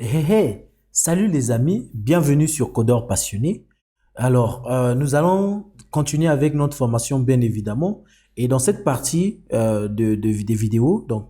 Hey, hey, salut les amis, bienvenue sur Codeur Passionné. Alors, nous allons continuer avec notre formation, bien évidemment. Et dans cette partie des vidéos, donc,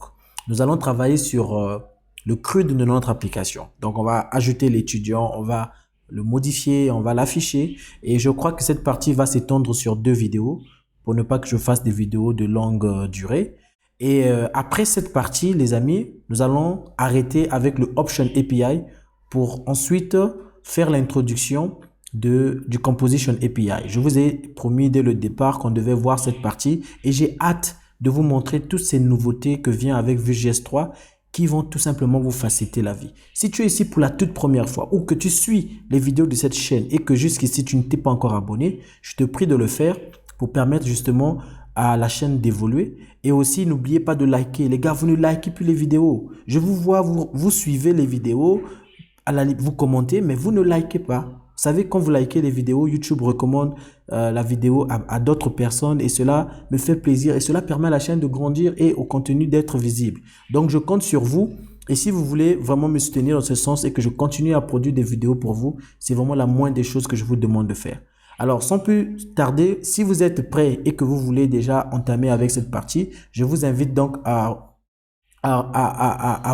nous allons travailler sur le CRUD de notre application. Donc, on va ajouter l'étudiant, on va le modifier, on va l'afficher. Et je crois que cette partie va s'étendre sur 2 vidéos pour ne pas que je fasse des vidéos de longue durée. Et après cette partie, les amis, nous allons arrêter avec le Option API pour ensuite faire l'introduction du Composition API. Je vous ai promis dès le départ qu'on devait voir cette partie et j'ai hâte de vous montrer toutes ces nouveautés que vient avec Vue.js 3 qui vont tout simplement vous faciliter la vie. Si tu es ici pour la toute première fois ou que tu suis les vidéos de cette chaîne et que jusqu'ici tu ne t'es pas encore abonné, je te prie de le faire pour permettre justement à la chaîne d'évoluer. Et aussi, n'oubliez pas de liker. Les gars, vous ne likez plus les vidéos. Je vous vois, vous suivez les vidéos, vous commentez, mais vous ne likez pas. Vous savez, quand vous likez les vidéos, YouTube recommande la vidéo à d'autres personnes et cela me fait plaisir et cela permet à la chaîne de grandir et au contenu d'être visible. Donc, je compte sur vous. Et si vous voulez vraiment me soutenir dans ce sens et que je continue à produire des vidéos pour vous, c'est vraiment la moindre des choses que je vous demande de faire. Alors, sans plus tarder, si vous êtes prêts et que vous voulez déjà entamer avec cette partie, je vous invite donc à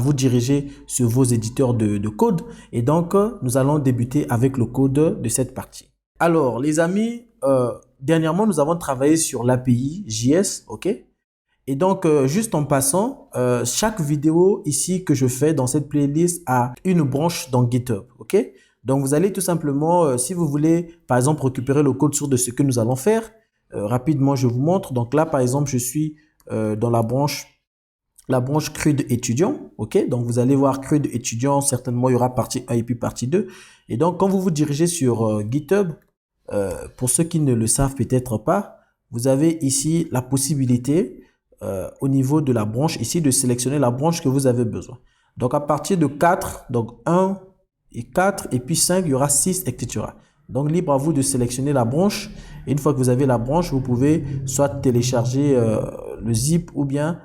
vous diriger sur vos éditeurs de code. Et donc, nous allons débuter avec le code de cette partie. Alors, les amis, dernièrement, nous avons travaillé sur l'API JS, ok? Et donc, juste en passant, chaque vidéo ici que je fais dans cette playlist a une branche dans GitHub, ok? Donc, vous allez tout simplement, si vous voulez, par exemple, récupérer le code source de ce que nous allons faire, rapidement, je vous montre. Donc là, par exemple, je suis dans la branche CRUD étudiant, ok? Donc, vous allez voir CRUD étudiant, certainement, il y aura partie 1 et puis partie 2. Et donc, quand vous vous dirigez sur GitHub, pour ceux qui ne le savent peut-être pas, vous avez ici la possibilité, au niveau de la branche, ici, de sélectionner la branche que vous avez besoin. Donc, à partir de 4, donc 1 et 4, et puis 5, il y aura 6, etc. Donc, libre à vous de sélectionner la branche. Et une fois que vous avez la branche, vous pouvez soit télécharger le zip ou bien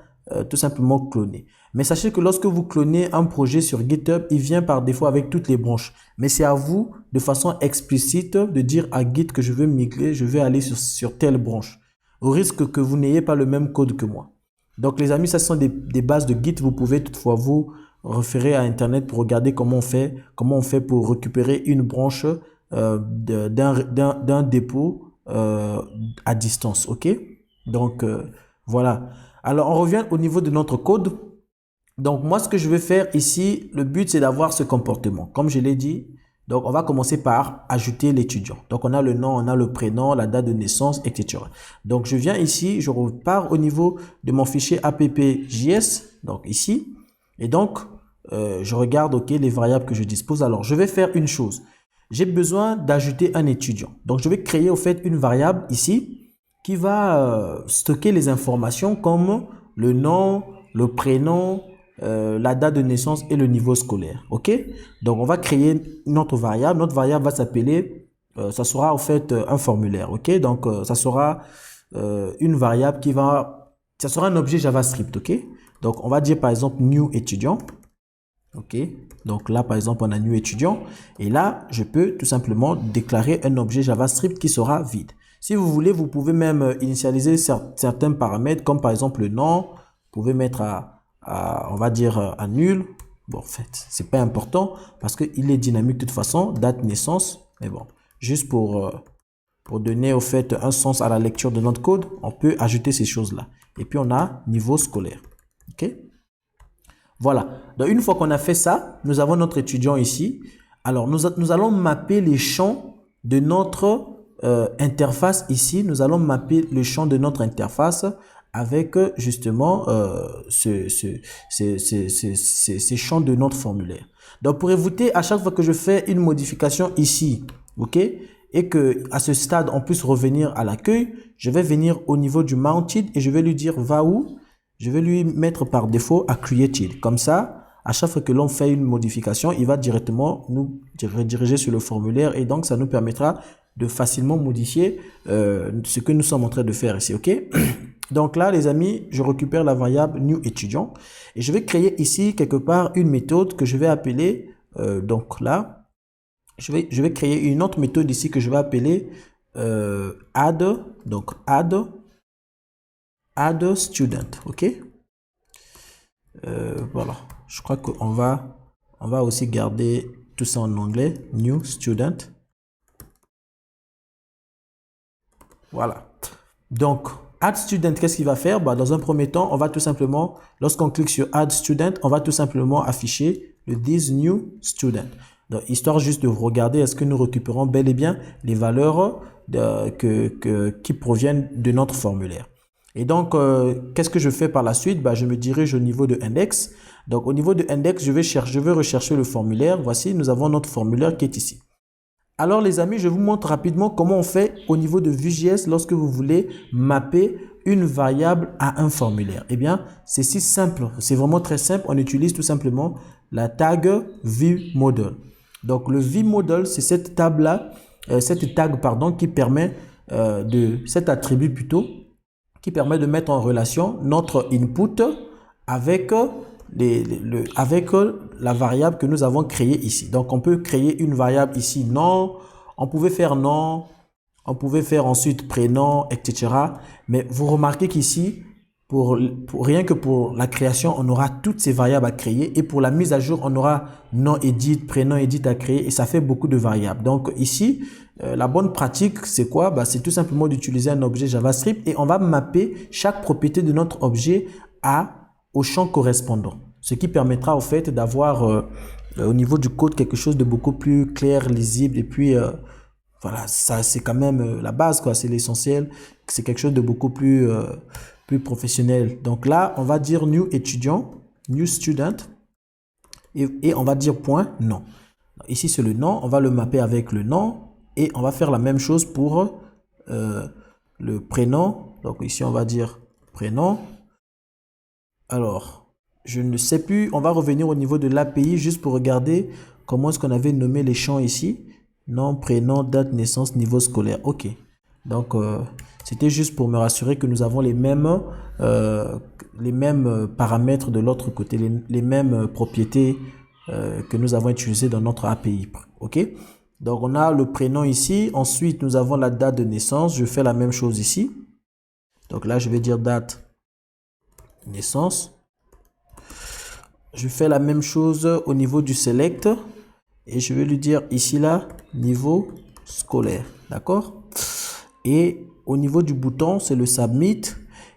tout simplement cloner. Mais sachez que lorsque vous clonez un projet sur GitHub, il vient par défaut avec toutes les branches. Mais c'est à vous, de façon explicite, de dire à Git que je veux migrer, je vais aller sur telle branche, au risque que vous n'ayez pas le même code que moi. Donc les amis, ça ce sont des bases de Git. Vous pouvez toutefois vous référer à Internet pour regarder comment on fait pour récupérer une branche d'un dépôt à distance, ok? Donc voilà. Alors on revient au niveau de notre code. Donc moi ce que je vais faire ici, le but c'est d'avoir ce comportement. Comme je l'ai dit, donc on va commencer par ajouter l'étudiant. Donc on a le nom, on a le prénom, la date de naissance, etc. Donc je viens ici, je repars au niveau de mon fichier app.js, donc ici. Et donc je regarde ok les variables que je dispose. Alors je vais faire une chose. J'ai besoin d'ajouter un étudiant. Donc je vais créer au fait une variable ici qui va stocker les informations comme le nom, le prénom, la date de naissance et le niveau scolaire. Ok? Donc, on va créer notre variable. Notre variable va s'appeler, ça sera en fait un formulaire. Ok? Donc, ça sera une variable ça sera un objet JavaScript. Ok? Donc, on va dire par exemple new étudiant. Ok? Donc là, par exemple, on a new étudiant. Et là, je peux tout simplement déclarer un objet JavaScript qui sera vide. Si vous voulez, vous pouvez même initialiser certains paramètres, comme par exemple le nom. Vous pouvez mettre on va dire, à nul. Bon, en fait, c'est pas important parce qu'il est dynamique de toute façon. Date naissance. Mais bon, juste pour donner au fait un sens à la lecture de notre code, on peut ajouter ces choses-là. Et puis, on a niveau scolaire. OK? Voilà. Donc, une fois qu'on a fait ça, nous avons notre étudiant ici. Alors, nous allons mapper les champs de notre interface ici. Nous allons mapper le champ de notre interface avec justement ces champs de notre formulaire. Donc, pour éviter à chaque fois que je fais une modification ici, ok, et que à ce stade, on puisse revenir à l'accueil, je vais venir au niveau du mounted et je vais lui dire va où? Je vais lui mettre par défaut à created. Comme ça, à chaque fois que l'on fait une modification, il va directement nous rediriger sur le formulaire et donc ça nous permettra de facilement modifier ce que nous sommes en train de faire ici, ok? Donc là, les amis, je récupère la variable new étudiant et je vais créer ici quelque part une méthode que je vais appeler Donc là, je vais créer une autre méthode ici que je vais appeler add, donc add student, ok. Voilà, je crois qu'on va aussi garder tout ça en anglais, new student. Voilà. Donc, add student, qu'est-ce qu'il va faire? Bah, dans un premier temps, on va tout simplement, lorsqu'on clique sur add student, on va tout simplement afficher le this new student. Donc, histoire juste de regarder, est-ce que nous récupérons bel et bien les valeurs qui proviennent de notre formulaire. Et donc, qu'est-ce que je fais par la suite? Bah, je me dirige au niveau de index. Donc, au niveau de index, je vais rechercher le formulaire. Voici, nous avons notre formulaire qui est ici. Alors les amis, je vous montre rapidement comment on fait au niveau de Vue.js lorsque vous voulez mapper une variable à un formulaire. Eh bien, c'est si simple, c'est vraiment très simple. On utilise tout simplement la tag ViewModel. Donc le ViewModel, c'est cette tag qui permet cet attribut plutôt, qui permet de mettre en relation notre input avec la variable que nous avons créée ici. Donc, on peut créer une variable ici, nom, on pouvait faire nom, on pouvait faire ensuite prénom, etc. Mais vous remarquez qu'ici, rien que pour la création, on aura toutes ces variables à créer. Et pour la mise à jour, on aura nom edit, prénom edit à créer. Et ça fait beaucoup de variables. Donc ici, la bonne pratique, c'est quoi? Bah, c'est tout simplement d'utiliser un objet JavaScript. Et on va mapper chaque propriété de notre objet au champ correspondant. Ce qui permettra au fait d'avoir au niveau du code quelque chose de beaucoup plus clair, lisible. Et puis, voilà, ça c'est quand même la base, quoi. C'est l'essentiel. C'est quelque chose de beaucoup plus professionnel. Donc là, on va dire new étudiant, new student, et on va dire point nom. Ici, c'est le nom. On va le mapper avec le nom et on va faire la même chose pour le prénom. Donc ici, on va dire prénom. Alors, je ne sais plus. On va revenir au niveau de l'API juste pour regarder comment est-ce qu'on avait nommé les champs ici. Nom, prénom, date, naissance, niveau scolaire. OK. Donc, c'était juste pour me rassurer que nous avons les mêmes paramètres de l'autre côté, les mêmes propriétés que nous avons utilisées dans notre API. OK? Donc, on a le prénom ici. Ensuite, nous avons la date de naissance. Je fais la même chose ici. Donc là, je vais dire date naissance. Je fais la même chose au niveau du select. Et je vais lui dire ici, là, niveau scolaire. D'accord? Et au niveau du bouton, c'est le submit.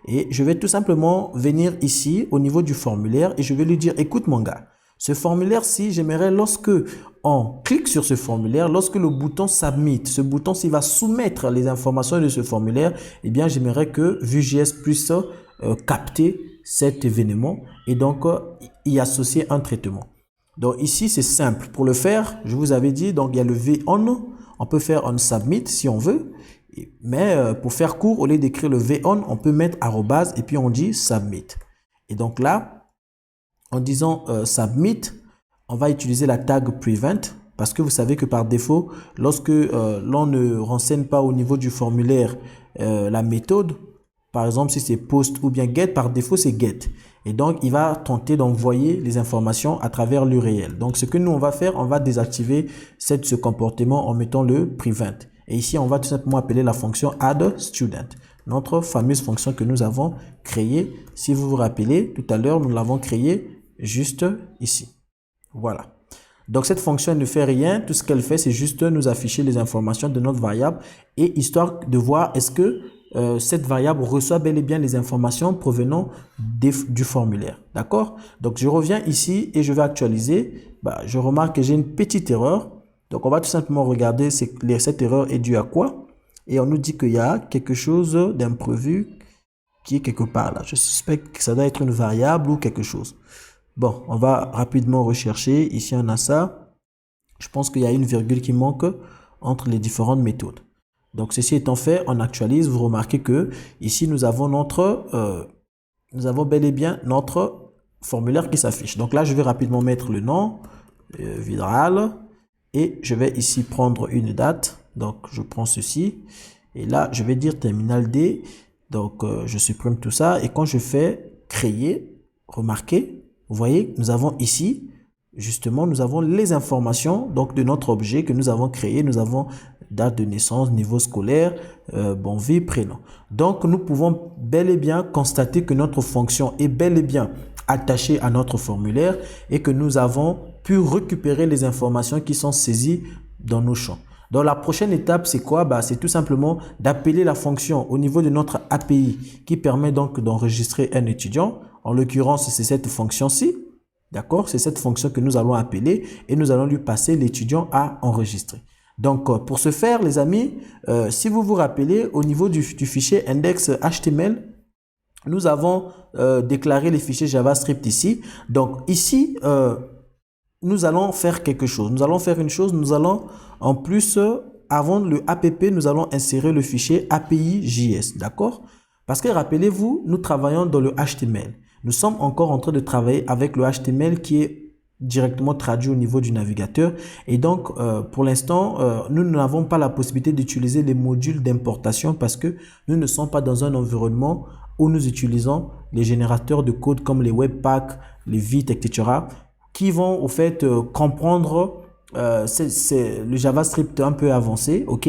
Et je vais tout simplement venir ici au niveau du formulaire et je vais lui dire, écoute mon gars, ce formulaire-ci, j'aimerais lorsque on clique sur ce formulaire, lorsque le bouton submit, ce bouton s'il va soumettre les informations de ce formulaire, eh bien j'aimerais que Vue.js puisse capter cet événement et donc y associer un traitement. Donc ici, c'est simple. Pour le faire, je vous avais dit, donc il y a le v-on. On peut faire on submit si on veut. Mais pour faire court, au lieu d'écrire le v-on, on peut mettre arrobase et puis on dit submit. Et donc là, en disant submit, on va utiliser la tag prevent parce que vous savez que par défaut, lorsque l'on ne renseigne pas au niveau du formulaire la méthode, par exemple si c'est post ou bien get, par défaut c'est get. Et donc, il va tenter d'envoyer les informations à travers l'URL. Donc, ce que nous, on va faire, on va désactiver ce comportement en mettant le prevent. Et ici, on va tout simplement appeler la fonction add student, notre fameuse fonction que nous avons créée. Si vous vous rappelez, tout à l'heure, nous l'avons créée juste ici. Voilà. Donc, cette fonction ne fait rien. Tout ce qu'elle fait, c'est juste nous afficher les informations de notre variable et histoire de voir est-ce que cette variable reçoit bel et bien les informations provenant du formulaire. D'accord? Donc, je reviens ici et je vais actualiser. Bah, je remarque que j'ai une petite erreur. Donc, on va tout simplement regarder cette erreur est due à quoi. Et on nous dit qu'il y a quelque chose d'imprévu qui est quelque part là. Je suspecte que ça doit être une variable ou quelque chose. Bon, on va rapidement rechercher. Ici, on a ça. Je pense qu'il y a une virgule qui manque entre les différentes méthodes. Donc, ceci étant fait, on actualise. Vous remarquez que ici, nous avons bel et bien notre formulaire qui s'affiche. Donc là, je vais rapidement mettre le nom, Vidral, et je vais ici prendre une date. Donc, je prends ceci. Et là, je vais dire terminal D. Donc, je supprime tout ça. Et quand je fais créer, remarquez, vous voyez, nous avons ici justement, nous avons les informations donc de notre objet que nous avons créé. Nous avons date de naissance, niveau scolaire, bon vie, prénom. Donc, nous pouvons bel et bien constater que notre fonction est bel et bien attachée à notre formulaire et que nous avons pu récupérer les informations qui sont saisies dans nos champs. Donc, la prochaine étape, c'est quoi? C'est tout simplement d'appeler la fonction au niveau de notre API qui permet donc d'enregistrer un étudiant. En l'occurrence, c'est cette fonction-ci. D'accord? C'est cette fonction que nous allons appeler et nous allons lui passer l'étudiant à enregistrer. Donc, pour ce faire, les amis, si vous vous rappelez, au niveau du fichier index.html, nous avons déclaré les fichiers JavaScript ici. Donc, ici, nous allons faire quelque chose. Nous allons faire une chose. Nous allons, en plus, avant le app, nous allons insérer le fichier API.js. D'accord? Parce que, rappelez-vous, nous travaillons dans le HTML. Nous sommes encore en train de travailler avec le HTML qui est directement traduit au niveau du navigateur. Et donc, pour l'instant, nous n'avons pas la possibilité d'utiliser les modules d'importation parce que nous ne sommes pas dans un environnement où nous utilisons les générateurs de code comme les Webpack, les Vite, etc. qui vont au fait comprendre c'est le JavaScript un peu avancé, ok,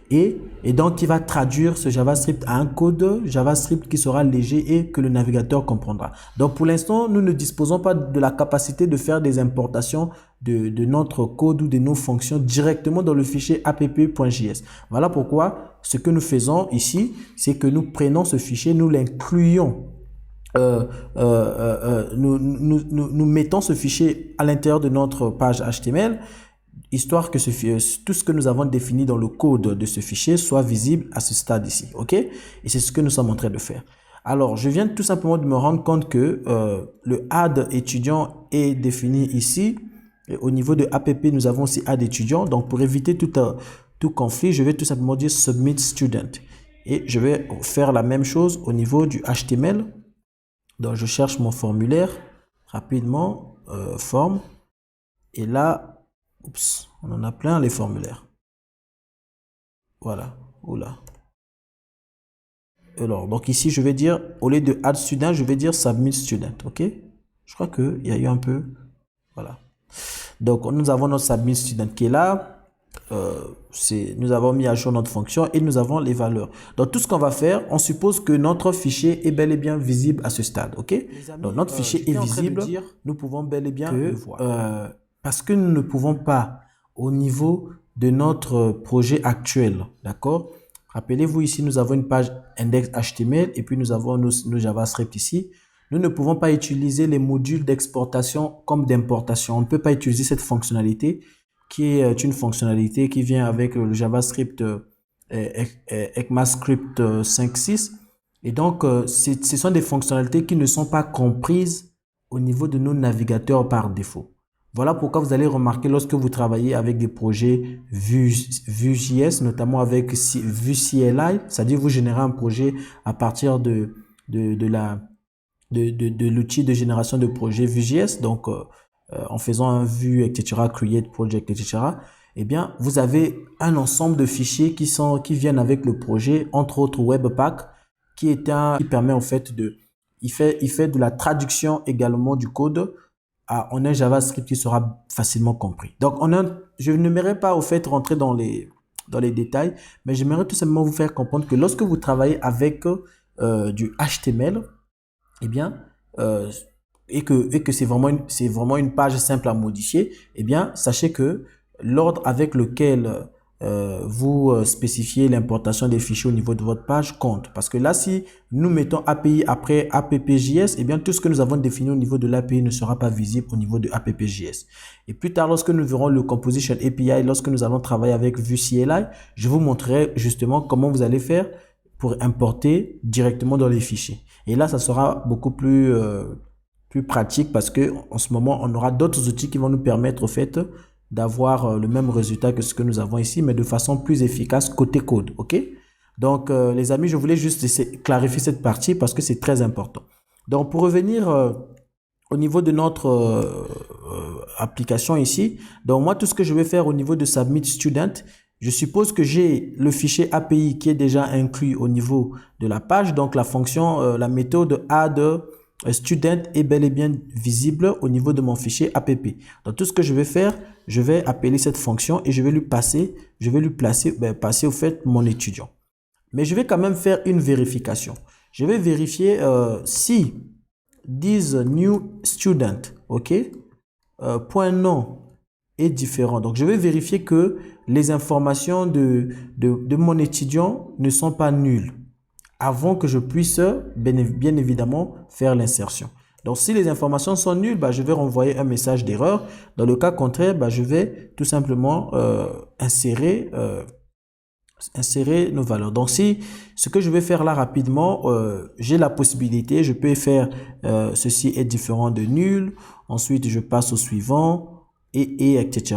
et donc qui va traduire ce JavaScript à un code JavaScript qui sera léger et que le navigateur comprendra. Donc pour l'instant, nous ne disposons pas de la capacité de faire des importations de notre code ou de nos fonctions directement dans le fichier app.js. Voilà pourquoi ce que nous faisons ici, c'est que nous prenons ce fichier, nous l'incluons. Nous mettons ce fichier à l'intérieur de notre page HTML, histoire que tout ce que nous avons défini dans le code de ce fichier soit visible à ce stade ici, ok? Et c'est ce que nous sommes en train de faire. Alors, je viens tout simplement de me rendre compte que le add étudiant est défini ici. Et au niveau de app, nous avons aussi add étudiant. Donc, pour éviter tout conflit, je vais tout simplement dire submit student. Et je vais faire la même chose au niveau du HTML. Donc, je cherche mon formulaire rapidement, forme. Et là, oups, on en a plein les formulaires. Voilà, oula. Alors, donc ici, je vais dire, au lieu de add student, je vais dire submit student, ok? Je crois qu'il y a eu un peu, voilà. Donc, nous avons notre submit student qui est là. Nous avons mis à jour notre fonction et nous avons les valeurs. Donc, tout ce qu'on va faire, on suppose que notre fichier est bel et bien visible à ce stade, ok? Donc, notre fichier est visible, nous pouvons bel et bien le voir. Parce que nous ne pouvons pas, au niveau de notre projet actuel, d'accord? Rappelez-vous, ici, nous avons une page index.html et puis nous avons nos JavaScript ici. Nous ne pouvons pas utiliser les modules d'exportation comme d'importation. On ne peut pas utiliser cette fonctionnalité qui est une fonctionnalité qui vient avec le JavaScript ECMAScript 5.6. Et donc, ce sont des fonctionnalités qui ne sont pas comprises au niveau de nos navigateurs par défaut. Voilà pourquoi vous allez remarquer lorsque vous travaillez avec des projets Vue.js, notamment avec Vue.cli, c'est-à-dire vous générez un projet à partir de l'outil de génération de projet Vue.js, donc en faisant un Vue, etc., create project, etc., eh bien, vous avez un ensemble de fichiers qui viennent avec le projet, entre autres Webpack, qui permet en fait il fait de la traduction également du code en un JavaScript qui sera facilement compris. Donc, je n'aimerais pas au fait rentrer dans les détails, mais j'aimerais tout simplement vous faire comprendre que lorsque vous travaillez avec du HTML, eh bien, et que c'est vraiment une page simple à modifier, eh bien, sachez que l'ordre avec lequel vous spécifiez l'importation des fichiers au niveau de votre page compte. Parce que là, si nous mettons API après app.js, eh bien, tout ce que nous avons défini au niveau de l'API ne sera pas visible au niveau de app.js. Et plus tard, lorsque nous verrons le Composition API, lorsque nous allons travailler avec Vue.cli, je vous montrerai justement comment vous allez faire pour importer directement dans les fichiers. Et là, ça sera beaucoup plus pratique parce que en ce moment, on aura d'autres outils qui vont nous permettre au fait d'avoir le même résultat que ce que nous avons ici, mais de façon plus efficace côté code, ok? Donc, les amis, je voulais juste clarifier cette partie parce que c'est très important. Donc, pour revenir au niveau de notre application ici, donc moi, tout ce que je vais faire au niveau de Submit Student, je suppose que j'ai le fichier API qui est déjà inclus au niveau de la page, donc la fonction, la méthode add student est bel et bien visible au niveau de mon fichier app. Donc tout ce que je vais faire, je vais appeler cette fonction et je vais lui passer au fait mon étudiant. Mais je vais quand même faire une vérification. Je vais vérifier si this new student, ok, point nom est différent. Donc je vais vérifier que les informations de mon étudiant ne sont pas nulles avant que je puisse bien évidemment faire l'insertion. Donc si les informations sont nulles, je vais renvoyer un message d'erreur. Dans le cas contraire, je vais tout simplement insérer nos valeurs. Donc si ce que je vais faire là rapidement, j'ai la possibilité, je peux faire ceci est différent de nul, ensuite je passe au suivant, et etc.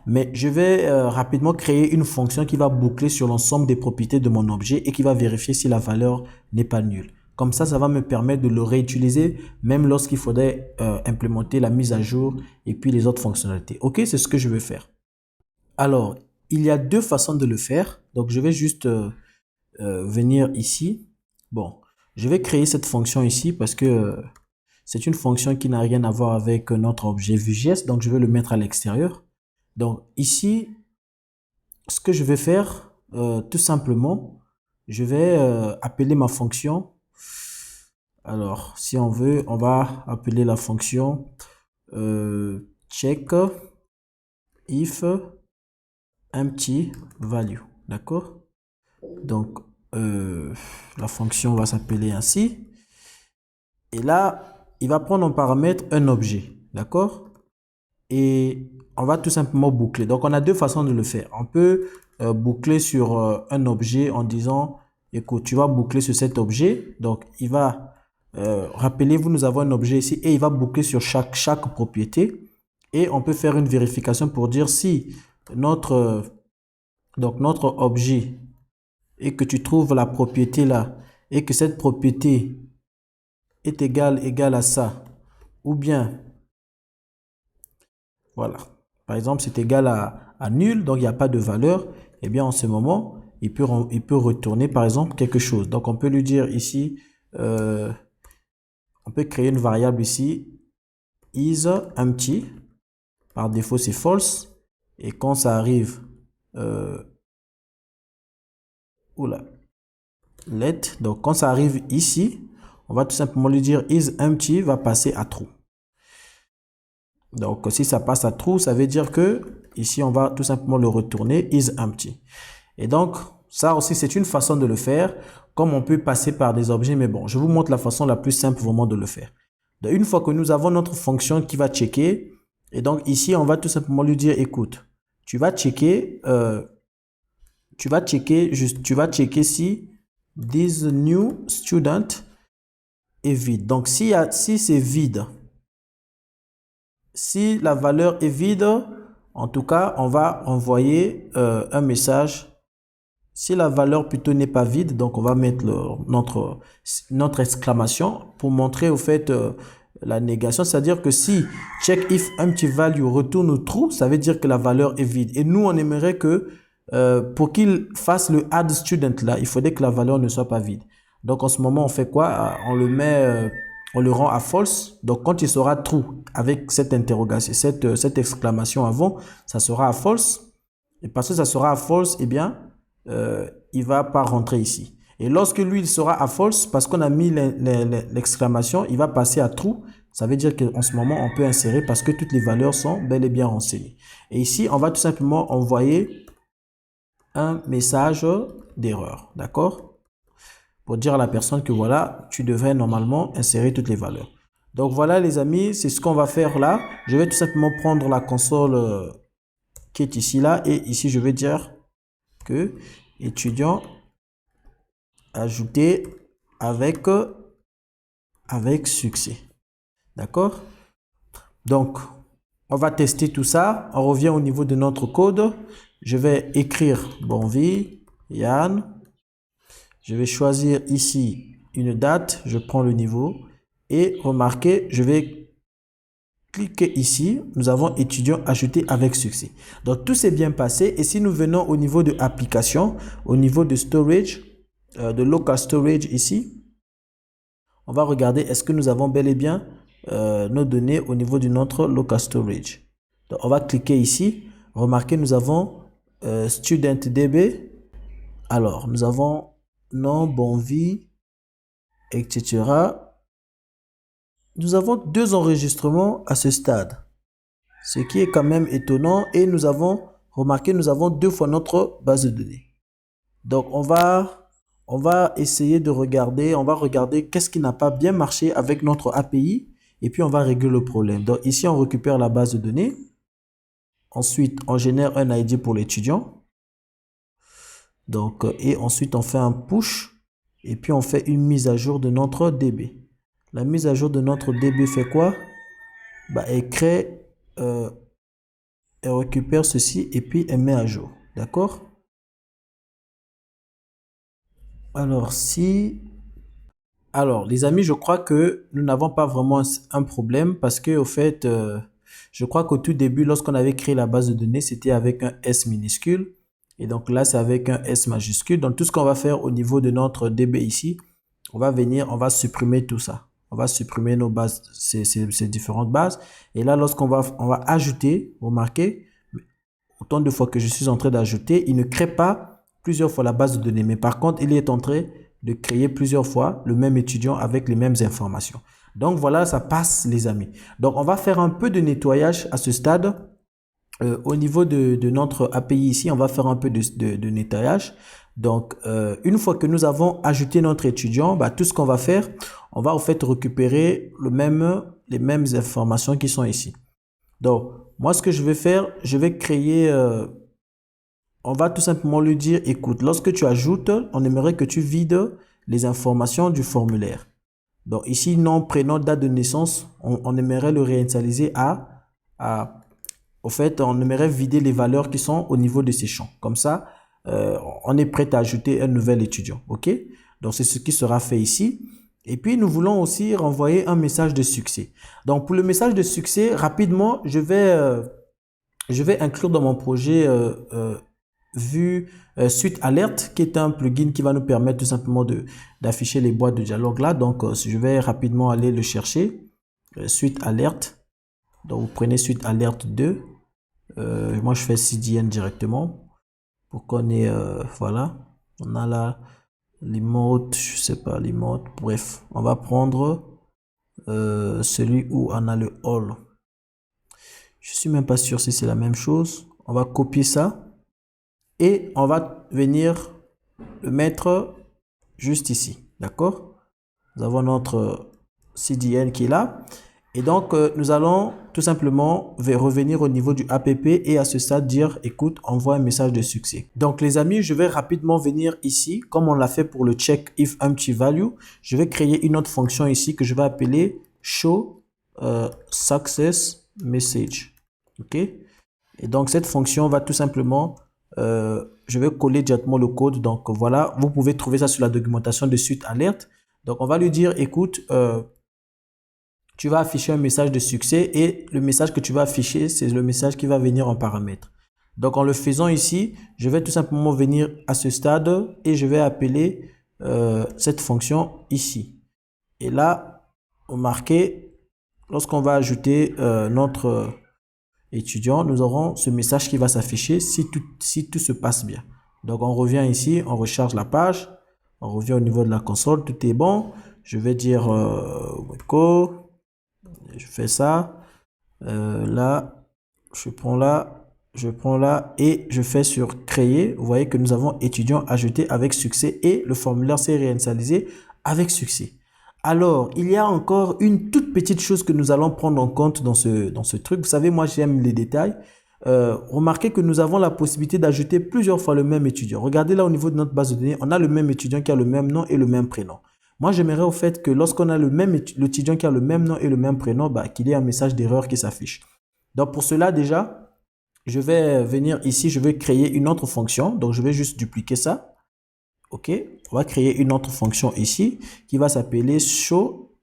Mais je vais rapidement créer une fonction qui va boucler sur l'ensemble des propriétés de mon objet et qui va vérifier si la valeur n'est pas nulle. Comme ça va me permettre de le réutiliser même lorsqu'il faudrait implémenter la mise à jour et puis les autres fonctionnalités. Ok, c'est ce que je vais faire. Alors, il y a deux façons de le faire. Donc, je vais juste venir ici. Bon, je vais créer cette fonction ici parce que c'est une fonction qui n'a rien à voir avec notre objet Vue.js, donc je vais le mettre à l'extérieur. Donc ici, ce que je vais faire, tout simplement, je vais appeler ma fonction. Alors, si on veut, on va appeler la fonction check if empty value, d'accord? Donc, la fonction va s'appeler ainsi. Et là, il va prendre en paramètre un objet, d'accord? Et on va tout simplement boucler. Donc, on a deux façons de le faire. On peut boucler sur un objet en disant, écoute, tu vas boucler sur cet objet. Donc, il va, rappelez-vous, nous avons un objet ici et il va boucler sur chaque propriété. Et on peut faire une vérification pour dire si notre objet et que tu trouves la propriété là et que cette propriété est égal à ça, ou bien, voilà, par exemple, c'est égal à nul, donc il n'y a pas de valeur, et bien en ce moment, il peut retourner, par exemple, quelque chose. Donc, on peut lui dire ici, on peut créer une variable ici, is empty, par défaut, c'est false, et quand ça arrive, let, donc quand ça arrive ici, on va tout simplement lui dire is empty va passer à true. Donc, si ça passe à true, ça veut dire que ici, on va tout simplement le retourner is empty. Et donc, ça aussi, c'est une façon de le faire, comme on peut passer par des objets. Mais bon, je vous montre la façon la plus simple vraiment de le faire. Donc, une fois que nous avons notre fonction qui va checker, et donc ici, on va tout simplement lui dire, écoute, tu vas checker si this new student est vide. Donc, si c'est vide, si la valeur est vide, en tout cas, on va envoyer un message. Si la valeur plutôt n'est pas vide, donc on va mettre notre exclamation pour montrer au fait la négation. C'est-à-dire que si check if empty value retourne true, ça veut dire que la valeur est vide. Et nous, on aimerait que pour qu'il fasse le add student là, il faudrait que la valeur ne soit pas vide. Donc en ce moment, on fait quoi? On le met... on le rend à false. Donc, quand il sera true avec cette interrogation, cette exclamation avant, ça sera à false. Et parce que ça sera à false, eh bien, il va pas rentrer ici. Et lorsque lui, il sera à false, parce qu'on a mis l'exclamation, il va passer à true. Ça veut dire qu'en ce moment, on peut insérer parce que toutes les valeurs sont bel et bien renseignées. Et ici, on va tout simplement envoyer un message d'erreur. D'accord? Pour dire à la personne que voilà, tu devrais normalement insérer toutes les valeurs. Donc voilà les amis, c'est ce qu'on va faire là. Je vais tout simplement prendre la console qui est ici là et ici je vais dire que étudiant ajouté avec succès. D'accord? Donc on va tester tout ça. On revient au niveau de notre code. Je vais écrire Bonvi, Yann. Je vais choisir ici une date, je prends le niveau et remarquez, je vais cliquer ici, nous avons étudiant ajouté avec succès. Donc tout s'est bien passé et si nous venons au niveau de application, au niveau de storage, de local storage ici, on va regarder est-ce que nous avons bel et bien nos données au niveau de notre local storage. Donc, on va cliquer ici. Remarquez, nous avons StudentDB. Alors, nous avons nom, bonvie, etc. Nous avons 2 enregistrements à ce stade, ce qui est quand même étonnant. Et nous avons remarqué, nous avons 2 fois notre base de données. Donc, on va essayer de regarder, on va regarder qu'est-ce qui n'a pas bien marché avec notre API et puis on va régler le problème. Donc, ici, on récupère la base de données. Ensuite, on génère un ID pour l'étudiant. Donc, et ensuite, on fait un push et puis on fait une mise à jour de notre DB. La mise à jour de notre DB fait quoi? Bah, elle crée, elle récupère ceci et puis elle met à jour. D'accord? Alors, les amis, je crois que nous n'avons pas vraiment un problème parce que, au fait, je crois qu'au tout début, lorsqu'on avait créé la base de données, c'était avec un S minuscule. Et donc là, c'est avec un S majuscule. Donc, tout ce qu'on va faire au niveau de notre DB ici, on va supprimer tout ça. On va supprimer nos bases, ces différentes bases. Et là, on va ajouter, remarquez, autant de fois que je suis en train d'ajouter, il ne crée pas plusieurs fois la base de données. Mais par contre, il est en train de créer plusieurs fois le même étudiant avec les mêmes informations. Donc voilà, ça passe les amis. Donc on va faire un peu de nettoyage à ce stade. Au niveau de notre API ici, on va faire un peu de nettoyage. Donc une fois que nous avons ajouté notre étudiant, bah, tout ce qu'on va faire, on va en fait récupérer les mêmes informations qui sont ici. Donc moi ce que je vais faire, je vais créer... on va tout simplement lui dire, écoute, lorsque tu ajoutes, on aimerait que tu vides les informations du formulaire. Donc ici, nom, prénom, date de naissance, on aimerait le réinitialiser au fait, on aimerait vider les valeurs qui sont au niveau de ces champs. Comme ça, on est prêt à ajouter un nouvel étudiant. OK? Donc c'est ce qui sera fait ici. Et puis, nous voulons aussi renvoyer un message de succès. Donc pour le message de succès, rapidement, je vais inclure dans mon projet Vue Suite Alerte, qui est un plugin qui va nous permettre tout simplement d'afficher les boîtes de dialogue là. Donc, je vais rapidement aller le chercher. Suite Alerte. Donc, vous prenez Suite Alerte 2. Moi, je fais CDN directement pour qu'on ait, voilà. On a là l'emote, je sais pas, l'emote. Bref, on va prendre celui où on a le all. Je suis même pas sûr si c'est la même chose. On va copier ça. Et on va venir le mettre juste ici. D'accord? Nous avons notre CDN qui est là. Et donc, nous allons tout simplement revenir au niveau du app et à ce stade dire, écoute, envoie un message de succès. Donc, les amis, je vais rapidement venir ici, comme on l'a fait pour le check if empty value. Je vais créer une autre fonction ici que je vais appeler show success message. OK? Et donc, cette fonction va tout simplement... je vais coller directement le code. Donc voilà, vous pouvez trouver ça sur la documentation de Suite Alerte. Donc on va lui dire, écoute, tu vas afficher un message de succès et le message que tu vas afficher, c'est le message qui va venir en paramètre. Donc en le faisant ici, je vais tout simplement venir à ce stade et je vais appeler cette fonction ici. Et là, remarquez, lorsqu'on va ajouter notre... étudiant, nous aurons ce message qui va s'afficher si tout se passe bien. Donc, on revient ici, on recharge la page, on revient au niveau de la console, tout est bon. Je vais dire Weko, je fais ça, là, je prends là et je fais sur créer. Vous voyez que nous avons étudiant ajouté avec succès et le formulaire s'est réinitialisé avec succès. Alors, il y a encore une toute petite chose que nous allons prendre en compte dans ce truc. Vous savez, moi, j'aime les détails. Remarquez que nous avons la possibilité d'ajouter plusieurs fois le même étudiant. Regardez là au niveau de notre base de données, on a le même étudiant qui a le même nom et le même prénom. Moi, j'aimerais au fait que lorsqu'on a l'étudiant qui a le même nom et le même prénom, bah, qu'il y ait un message d'erreur qui s'affiche. Donc, pour cela, déjà, je vais venir ici, je vais créer une autre fonction. Donc, je vais juste dupliquer ça. OK, on va créer une autre fonction ici qui va s'appeler show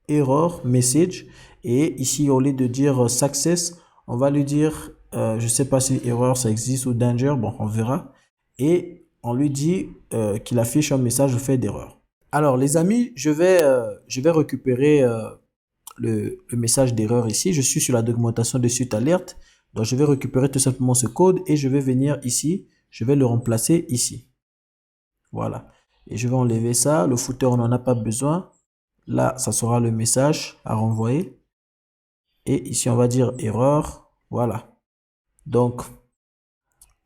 error message. Et ici, au lieu de dire success, on va lui dire, je ne sais pas si erreur ça existe ou danger, bon, on verra. Et on lui dit qu'il affiche un message fait d'erreur. Alors, les amis, je vais récupérer le message d'erreur ici. Je suis sur la documentation de suite alerte. Donc, je vais récupérer tout simplement ce code et je vais venir ici. Je vais le remplacer ici. Voilà. Et je vais enlever ça. Le footer, on n'en a pas besoin. Là, ça sera le message à renvoyer. Et ici, on va dire erreur. Voilà. Donc,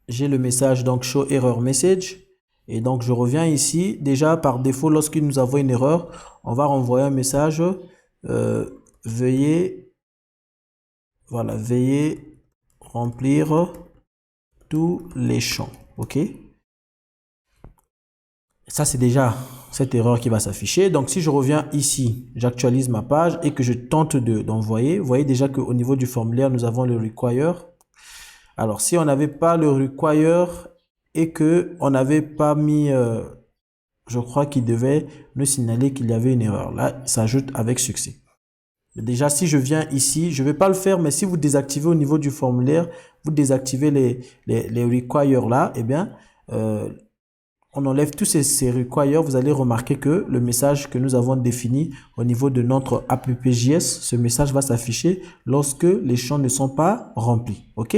j'ai le message donc show error message. Et donc, je reviens ici. Déjà, par défaut, lorsque nous avons une erreur, on va renvoyer un message. Veuillez remplir tous les champs. OK? Ça, c'est déjà cette erreur qui va s'afficher. Donc, si je reviens ici, j'actualise ma page et que je tente d'envoyer, vous voyez déjà qu'au niveau du formulaire, nous avons le require. Alors, si on n'avait pas le require et que on n'avait pas mis, je crois qu'il devait nous signaler qu'il y avait une erreur. Là, ça ajoute avec succès. Déjà, si je viens ici, je ne vais pas le faire, mais si vous désactivez au niveau du formulaire, vous désactivez les require là, eh bien, on enlève tous ces require. Vous allez remarquer que le message que nous avons défini au niveau de notre app.js, ce message va s'afficher lorsque les champs ne sont pas remplis. OK?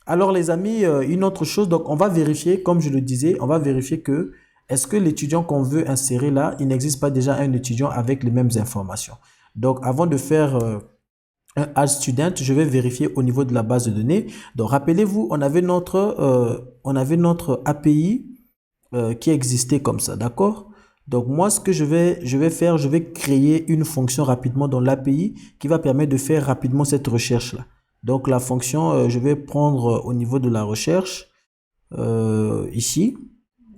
Alors, les amis, une autre chose, donc on va vérifier, comme je le disais, on va vérifier que est-ce que l'étudiant qu'on veut insérer là, il n'existe pas déjà un étudiant avec les mêmes informations. Donc, avant de faire un add student, je vais vérifier au niveau de la base de données. Donc, rappelez-vous, on avait notre API qui existait comme ça, d'accord? Donc, moi, ce que je vais faire, je vais créer une fonction rapidement dans l'API qui va permettre de faire rapidement cette recherche-là. Donc, la fonction, je vais prendre au niveau de la recherche, ici,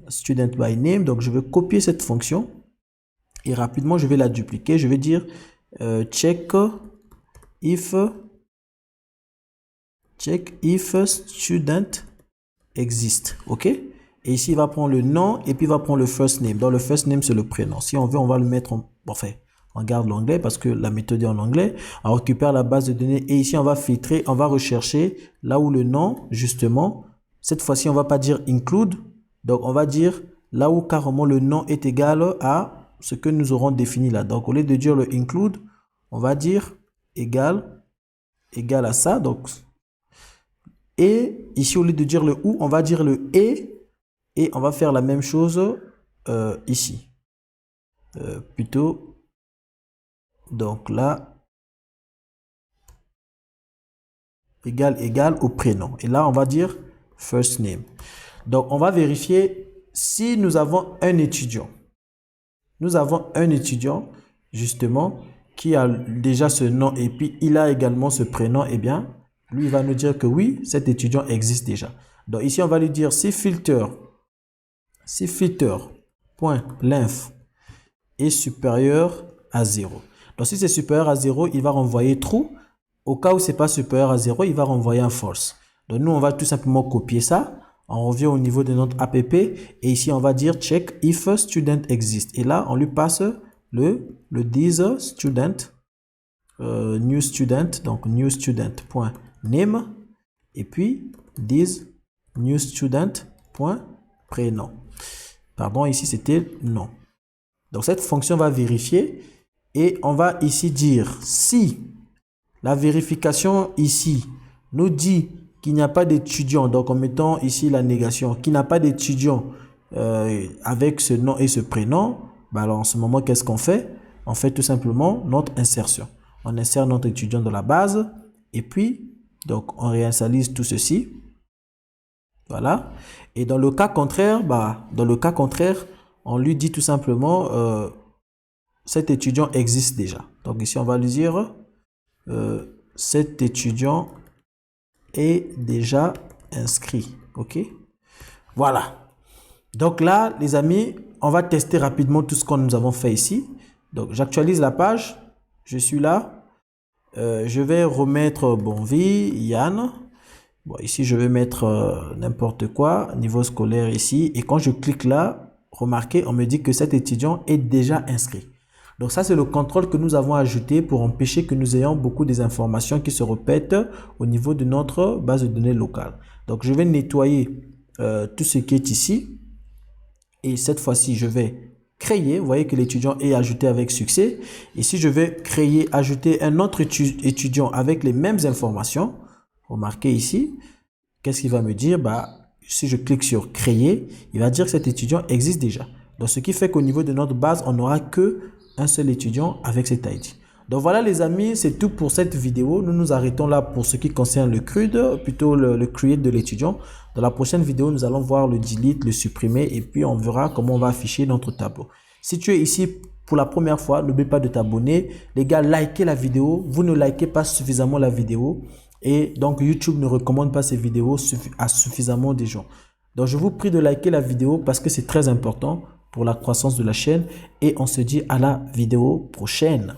student by name. Donc, je vais copier cette fonction et rapidement, je vais la dupliquer. Je vais dire check if student exist. OK? Et ici, il va prendre le nom et puis il va prendre le first name. Dans le first name, c'est le prénom. Si on veut, on va le mettre on garde l'anglais parce que la méthode est en anglais. On récupère la base de données et ici, on va filtrer, on va rechercher là où le nom, justement, cette fois-ci, on va pas dire include. Donc, on va dire là où carrément le nom est égal à ce que nous aurons défini là. Donc, au lieu de dire le include, on va dire égal à ça. Donc, et ici, au lieu de dire le ou, on va dire le et on va faire la même chose ici. Plutôt, donc là, égal au prénom. Et là, on va dire first name. Donc, on va vérifier si nous avons un étudiant. Nous avons un étudiant, justement, qui a déjà ce nom et puis il a également ce prénom. Eh bien, lui, il va nous dire que oui, cet étudiant existe déjà. Donc, ici, on va lui dire si filter.length est supérieur à 0. Donc, si c'est supérieur à 0, il va renvoyer true. Au cas où c'est pas supérieur à 0, il va renvoyer un false. Donc, nous, on va tout simplement copier ça. On revient au niveau de notre app et ici, on va dire check if student exist. Et là, on lui passe le this student, new student, donc new student.name et puis this new student.prénom. Pardon, ici, c'était non. Donc, cette fonction va vérifier et on va ici dire si la vérification ici nous dit qu'il n'y a pas d'étudiant, donc en mettant ici la négation, qu'il n'y a pas d'étudiant avec ce nom et ce prénom, bah alors en ce moment, qu'est-ce qu'on fait? On fait tout simplement notre insertion. On insère notre étudiant dans la base et puis, donc on réinitialise tout ceci. Voilà. Et dans le cas contraire, on lui dit tout simplement cet étudiant existe déjà. Donc ici, on va lui dire cet étudiant est déjà inscrit. OK? Voilà. Donc là, les amis, on va tester rapidement tout ce que nous avons fait ici. Donc, j'actualise la page. Je suis là. Je vais remettre Bonvie, Yann. Bon, ici, je vais mettre n'importe quoi, niveau scolaire ici. Et quand je clique là, remarquez, on me dit que cet étudiant est déjà inscrit. Donc ça, c'est le contrôle que nous avons ajouté pour empêcher que nous ayons beaucoup des informations qui se répètent au niveau de notre base de données locale. Donc, je vais nettoyer tout ce qui est ici. Et cette fois-ci, je vais créer, vous voyez que l'étudiant est ajouté avec succès. Et si je vais créer, ajouter un autre étudiant avec les mêmes informations, remarquez ici, qu'est-ce qu'il va me dire? Si je clique sur créer, il va dire que cet étudiant existe déjà. Donc, ce qui fait qu'au niveau de notre base, on n'aura que un seul étudiant avec cet ID. Donc voilà les amis, c'est tout pour cette vidéo. Nous nous arrêtons là pour ce qui concerne le CRUD, plutôt le create de l'étudiant. Dans la prochaine vidéo, nous allons voir le delete, le supprimer et puis on verra comment on va afficher notre tableau. Si tu es ici pour la première fois, n'oublie pas de t'abonner. Les gars, likez la vidéo. Vous ne likez pas suffisamment la vidéo et donc YouTube ne recommande pas ces vidéos à suffisamment de gens. Donc je vous prie de liker la vidéo parce que c'est très important pour la croissance de la chaîne et on se dit à la vidéo prochaine.